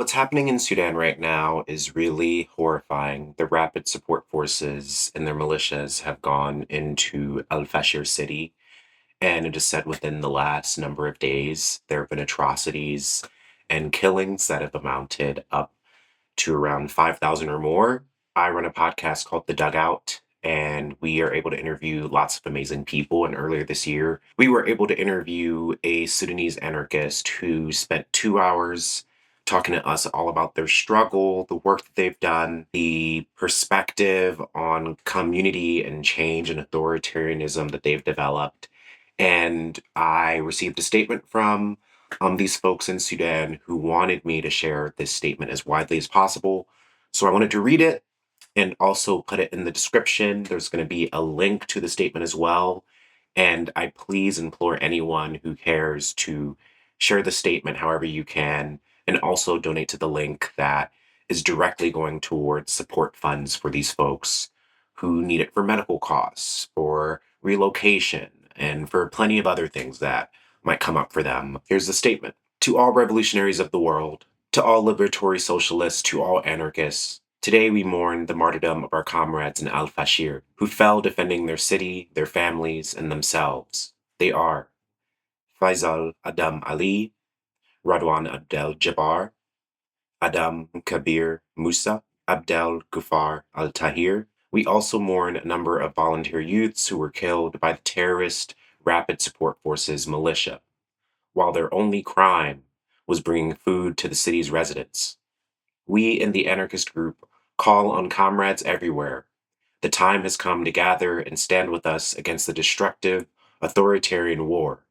What's happening in Sudan right now is really horrifying. The rapid support forces and their militias have gone into Al Fashir city, and it is said within the last number of days there have been atrocities and killings that have amounted up to around 5,000 or more. I run a podcast called The Dugout, and we are able to interview lots of amazing people. And earlier this year, we were able to interview a Sudanese anarchist who spent 2 hours talking to us all about their struggle, the work that they've done, the perspective on community and change and authoritarianism that they've developed. And I received a statement from these folks in Sudan who wanted me to share this statement as widely as possible. So I wanted to read it and also put it in the description. There's going to be a link to the statement as well. And I please implore anyone who cares to share the statement however you can and also donate to the link that is directly going towards support funds for these folks who need it for medical costs, for relocation, and for plenty of other things that might come up for them. Here's the statement. To all revolutionaries of the world, to all liberatory socialists, to all anarchists, today we mourn the martyrdom of our comrades in Al Fashir, who fell defending their city, their families, and themselves. They are Faisal Adam Ali, Radwan Abdel Jabbar, Adam Kabir Musa, Abdel Gufar Al Tahir. We also mourn a number of volunteer youths who were killed by the terrorist Rapid Support Forces militia, while their only crime was bringing food to the city's residents. We in the anarchist group call on comrades everywhere. The time has come to gather and stand with us against the destructive, authoritarian war.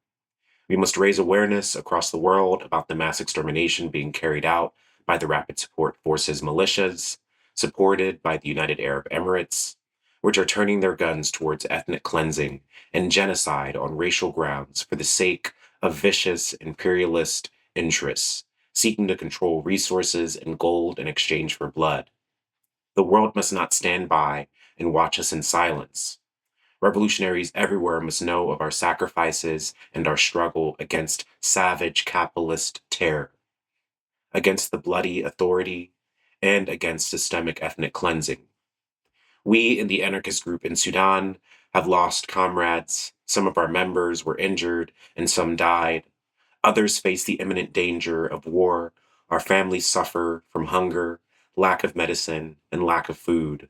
We must raise awareness across the world about the mass extermination being carried out by the Rapid Support Forces militias, supported by the United Arab Emirates, which are turning their guns towards ethnic cleansing and genocide on racial grounds for the sake of vicious imperialist interests, seeking to control resources and gold in exchange for blood. The world must not stand by and watch us in silence. Revolutionaries everywhere must know of our sacrifices and our struggle against savage capitalist terror, against the bloody authority, and against systemic ethnic cleansing. We in the anarchist group in Sudan have lost comrades. Some of our members were injured and some died. Others face the imminent danger of war. Our families suffer from hunger, lack of medicine, and lack of food.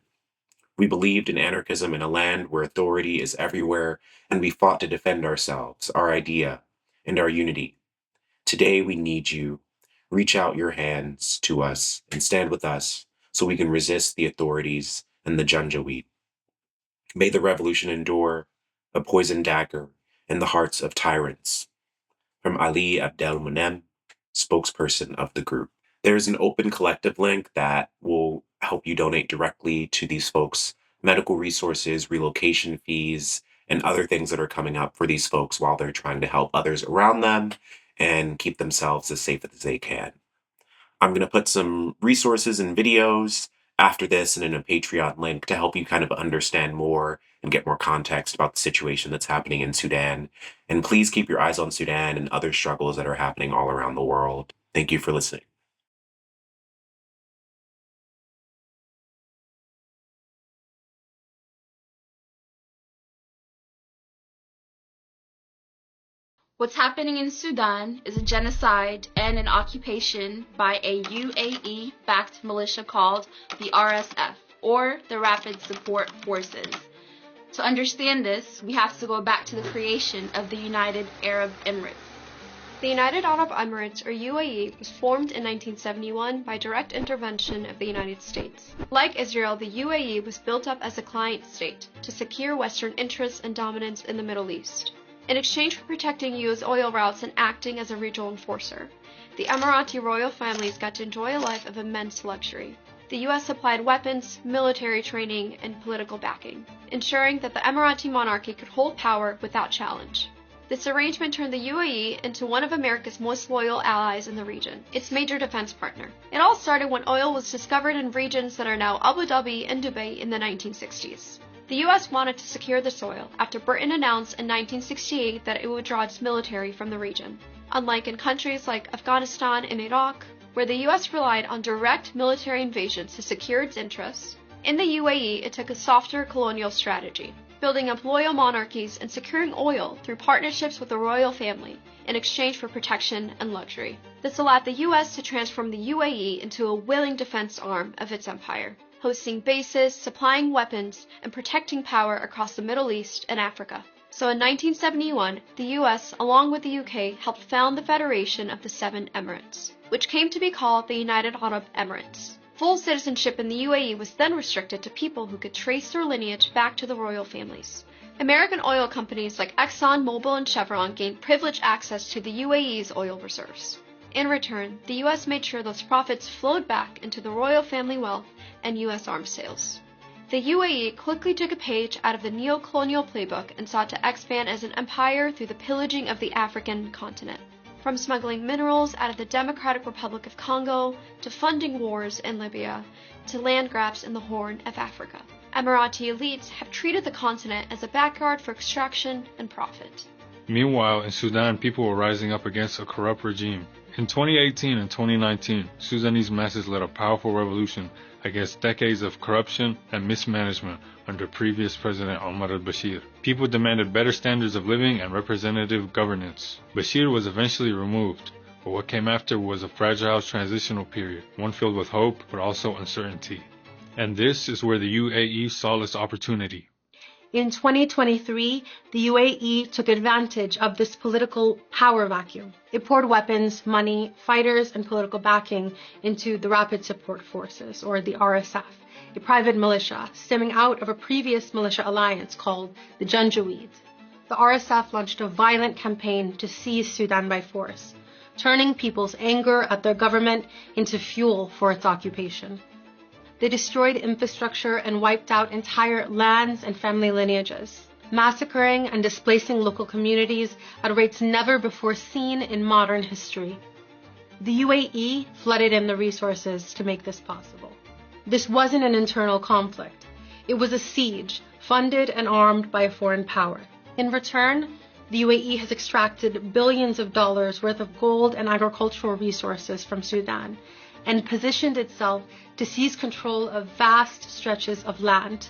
We believed in anarchism in a land where authority is everywhere, and we fought to defend ourselves, our idea, and our unity. Today we need you. Reach out your hands to us and stand with us so we can resist the authorities and the Janjaweed. May the revolution endure, a poisoned dagger in the hearts of tyrants. From Ali Abdel Munem, spokesperson of the group. There's an open collective link that will help you donate directly to these folks, medical resources, relocation fees, and other things that are coming up for these folks while they're trying to help others around them and keep themselves as safe as they can. I'm going to put some resources and videos after this and in a Patreon link to help you kind of understand more and get more context about the situation that's happening in Sudan. And please keep your eyes on Sudan and other struggles that are happening all around the world. Thank you for listening. What's happening in Sudan is a genocide and an occupation by a UAE-backed militia called the RSF, or the Rapid Support Forces. To understand this, we have to go back to the creation of the United Arab Emirates. The United Arab Emirates, or UAE, was formed in 1971 by direct intervention of the United States. Like Israel, the UAE was built up as a client state to secure Western interests and dominance in the Middle East. In exchange for protecting U.S. oil routes and acting as a regional enforcer, the Emirati royal families got to enjoy a life of immense luxury. The U.S. supplied weapons, military training, and political backing, ensuring that the Emirati monarchy could hold power without challenge. This arrangement turned the UAE into one of America's most loyal allies in the region, its major defense partner. It all started when oil was discovered in regions that are now Abu Dhabi and Dubai in the 1960s. The U.S. wanted to secure this oil after Britain announced in 1968 that it would draw its military from the region. Unlike in countries like Afghanistan and Iraq, where the US relied on direct military invasions to secure its interests, in the UAE it took a softer colonial strategy, building up loyal monarchies and securing oil through partnerships with the royal family in exchange for protection and luxury. This allowed the US to transform the UAE into a willing defense arm of its empire, hosting bases, supplying weapons, and protecting power across the Middle East and Africa. So in 1971, the US, along with the UK, helped found the Federation of the Seven Emirates, which came to be called the United Arab Emirates. Full citizenship in the UAE was then restricted to people who could trace their lineage back to the royal families. American oil companies like Exxon, Mobil, and Chevron gained privileged access to the UAE's oil reserves. In return, the US made sure those profits flowed back into the royal family wealth and US arms sales. The UAE quickly took a page out of the neo-colonial playbook and sought to expand as an empire through the pillaging of the African continent. From smuggling minerals out of the Democratic Republic of Congo, to funding wars in Libya, to land grabs in the Horn of Africa. Emirati elites have treated the continent as a backyard for extraction and profit. Meanwhile, in Sudan, people were rising up against a corrupt regime. In 2018 and 2019, Sudanese masses led a powerful revolution against decades of corruption and mismanagement under previous President Omar al-Bashir. People demanded better standards of living and representative governance. Bashir was eventually removed, but what came after was a fragile transitional period, one filled with hope but also uncertainty. And this is where the UAE saw its opportunity. In 2023, the UAE took advantage of this political power vacuum. It poured weapons, money, fighters, and political backing into the Rapid Support Forces, or the RSF, a private militia stemming out of a previous militia alliance called the Janjaweed. The RSF launched a violent campaign to seize Sudan by force, turning people's anger at their government into fuel for its occupation. They destroyed infrastructure and wiped out entire lands and family lineages, massacring and displacing local communities at rates never before seen in modern history. The UAE flooded in the resources to make this possible. This wasn't an internal conflict. It was a siege, funded and armed by a foreign power. In return, the UAE has extracted billions of dollars worth of gold and agricultural resources from Sudan, and positioned itself to seize control of vast stretches of land,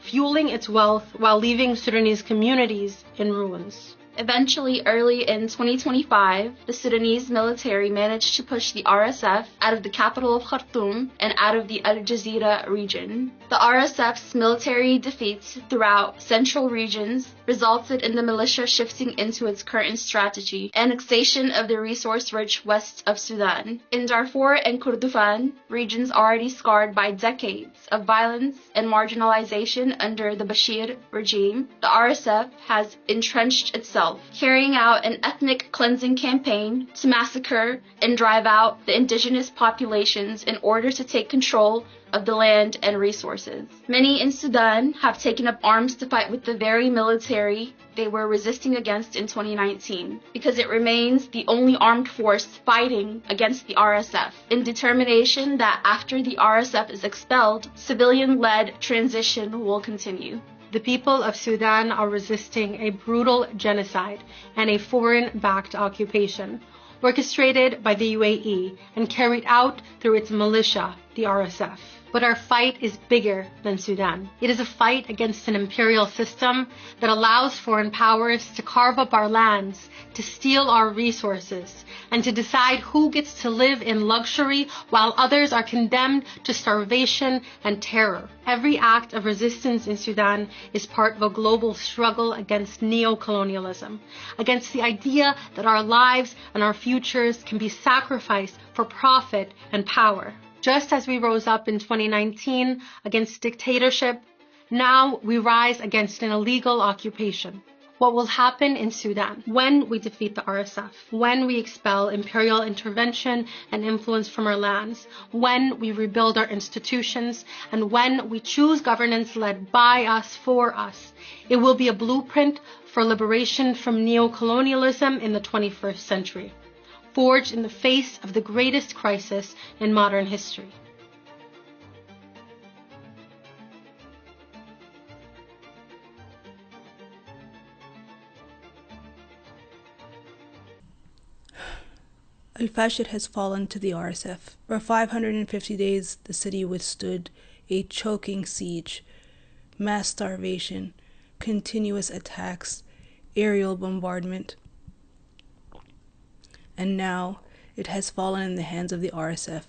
fueling its wealth while leaving Sudanese communities in ruins. Eventually, early in 2025, the Sudanese military managed to push the RSF out of the capital of Khartoum and out of the Al Jazeera region. The RSF's military defeats throughout central regions resulted in the militia shifting into its current strategy, annexation of the resource-rich west of Sudan. In Darfur and Kordofan, regions already scarred by decades of violence and marginalization under the Bashir regime, the RSF has entrenched itself, carrying out an ethnic cleansing campaign to massacre and drive out the indigenous populations in order to take control of the land and resources. Many in Sudan have taken up arms to fight with the very military they were resisting against in 2019, because it remains the only armed force fighting against the RSF, in determination that after the RSF is expelled, civilian-led transition will continue. The people of Sudan are resisting a brutal genocide and a foreign-backed occupation, orchestrated by the UAE and carried out through its militia, the RSF. But our fight is bigger than Sudan. It is a fight against an imperial system that allows foreign powers to carve up our lands, to steal our resources, and to decide who gets to live in luxury while others are condemned to starvation and terror. Every act of resistance in Sudan is part of a global struggle against neo-colonialism, against the idea that our lives and our futures can be sacrificed for profit and power. Just as we rose up in 2019 against dictatorship, now we rise against an illegal occupation. What will happen in Sudan when we defeat the RSF, when we expel imperial intervention and influence from our lands, when we rebuild our institutions, and when we choose governance led by us, for us? It will be a blueprint for liberation from neo-colonialism in the 21st century, forged in the face of the greatest crisis in modern history. Al-Fashir has fallen to the RSF. For 550 days, the city withstood a choking siege, mass starvation, continuous attacks, aerial bombardment, and now it has fallen in the hands of the RSF,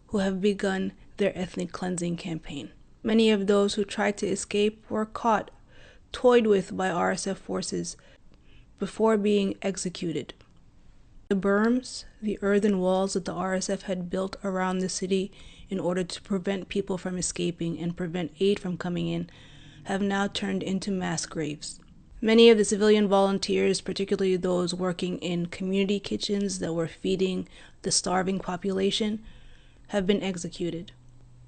who have begun their ethnic cleansing campaign. Many of those who tried to escape were caught, toyed with by RSF forces before being executed. The berms, the earthen walls that the RSF had built around the city in order to prevent people from escaping and prevent aid from coming in, have now turned into mass graves. Many of the civilian volunteers, particularly those working in community kitchens that were feeding the starving population, have been executed.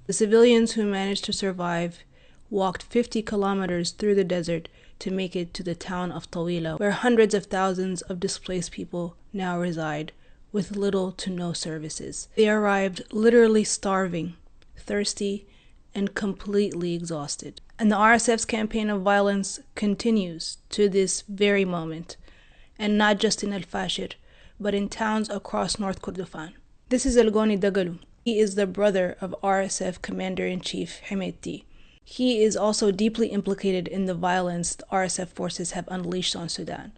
The civilians who managed to survive walked 50 kilometers through the desert to make it to the town of Tawila, where hundreds of thousands of displaced people now reside, with little to no services. They arrived literally starving, thirsty, and completely exhausted. And the RSF's campaign of violence continues to this very moment, and not just in Al-Fashir, but in towns across North Kordofan. This is Elgoni Dagalu. He is the brother of RSF Commander-in-Chief Hemeti. He is also deeply implicated in the violence the RSF forces have unleashed on Sudan.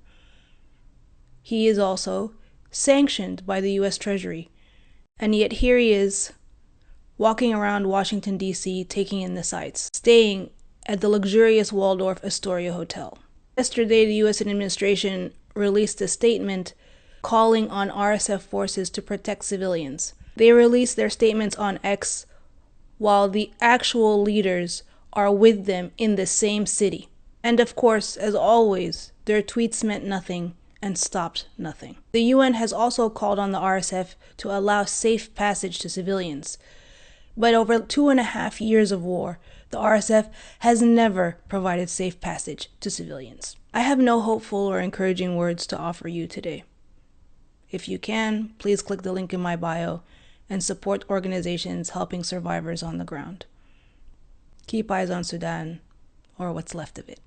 He is also sanctioned by the US Treasury, and yet here he is, walking around Washington, D.C., taking in the sights, staying at the luxurious Waldorf Astoria Hotel. Yesterday, the U.S. administration released a statement calling on RSF forces to protect civilians. They released their statements on X while the actual leaders are with them in the same city. And of course, as always, their tweets meant nothing and stopped nothing. The UN has also called on the RSF to allow safe passage to civilians. But over 2.5 years of war, the RSF has never provided safe passage to civilians. I have no hopeful or encouraging words to offer you today. If you can, please click the link in my bio and support organizations helping survivors on the ground. Keep eyes on Sudan, or what's left of it.